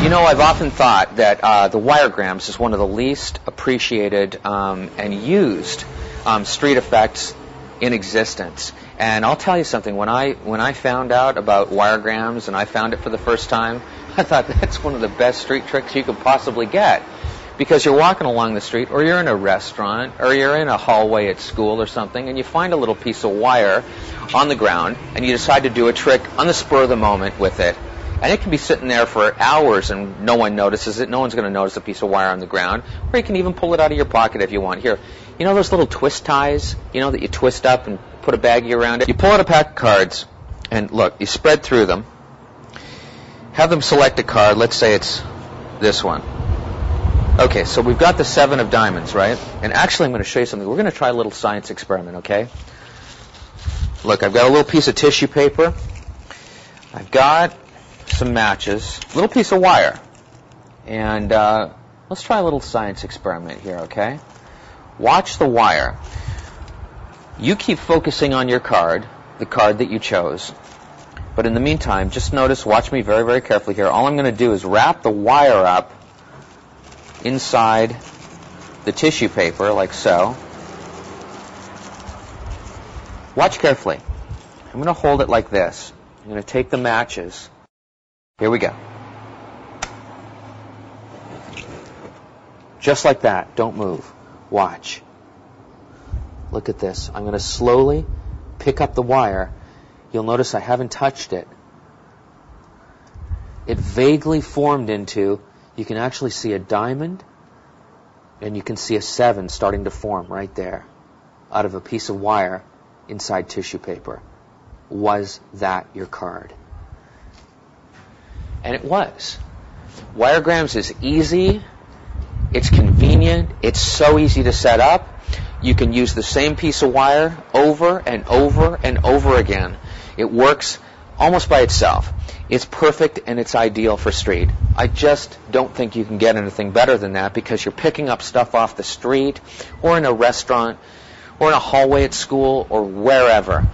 You know, I've often thought that the wiregrams is one of the least appreciated and used street effects in existence. And I'll tell you something, when I found out about wiregrams and I found it for the first time, I thought that's one of the best street tricks you could possibly get. Because you're walking along the street, or you're in a restaurant, or you're in a hallway at school or something, and you find a little piece of wire on the ground, and you decide to do a trick on the spur of the moment with it. And it can be sitting there for hours and no one notices it. No one's going to notice a piece of wire on the ground. Or you can even pull it out of your pocket if you want. Here, you know those little twist ties, you know, that you twist up and put a baggie around it? You pull out a pack of cards, and look, you spread through them. Have them select a card. Let's say it's this one. Okay, so we've got the 7 of diamonds, right? And actually, I'm going to show you something. We're going to try a little science experiment, okay? Look, I've got a little piece of tissue paper. I've got some matches, a little piece of wire. And let's try a little science experiment here, okay? Watch the wire. You keep focusing on your card, the card that you chose. But in the meantime, just notice, watch me very, very carefully here. All I'm going to do is wrap the wire up inside the tissue paper, like so. Watch carefully. I'm going to hold it like this. I'm going to take the matches. Here we go. Just like that. Don't move. Watch. Look at this. I'm going to slowly pick up the wire. You'll notice I haven't touched it. It vaguely formed into, you can actually see a diamond, and you can see a 7 starting to form right there out of a piece of wire inside tissue paper. Was that your card? And it was. Wiregrams is easy, it's convenient, it's so easy to set up. You can use the same piece of wire over and over and over again. It works almost by itself. It's perfect and it's ideal for street. I just don't think you can get anything better than that, because you're picking up stuff off the street or in a restaurant or in a hallway at school or wherever.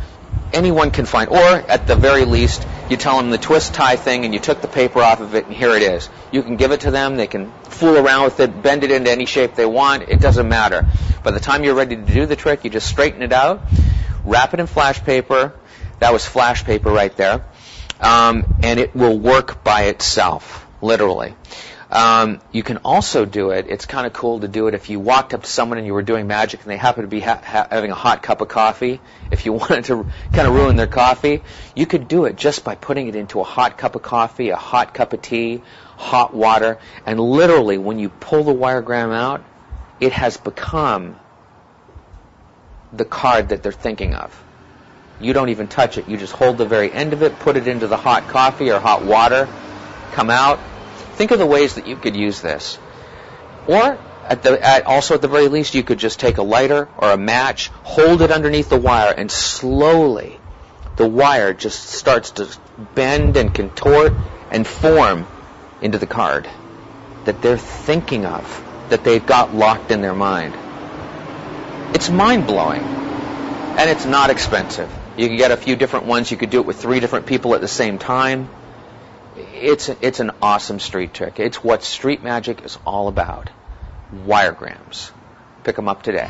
Anyone can find, or at the very least, you tell them the twist tie thing and you took the paper off of it and here it is. You can give it to them, they can fool around with it, bend it into any shape they want, it doesn't matter. By the time you're ready to do the trick, you just straighten it out, wrap it in flash paper. That was flash paper right there. And it will work by itself, literally. You can also do it, it's kind of cool to do it if you walked up to someone and you were doing magic and they happened to be having a hot cup of coffee. If you wanted to kind of ruin their coffee, you could do it just by putting it into a hot cup of coffee, a hot cup of tea, hot water, and literally when you pull the wiregram out, it has become the card that they're thinking of. You don't even touch it. You just hold the very end of it, put it into the hot coffee or hot water, come out. Think of the ways that you could use this. Or, also at the very least, you could just take a lighter or a match, hold it underneath the wire, and slowly the wire just starts to bend and contort and form into the card that they're thinking of, that they've got locked in their mind. It's mind-blowing, and it's not expensive. You can get a few different ones. You could do it with 3 different people at the same time. It's an awesome street trick. It's what street magic is all about. Wiregrams. Pick them up today.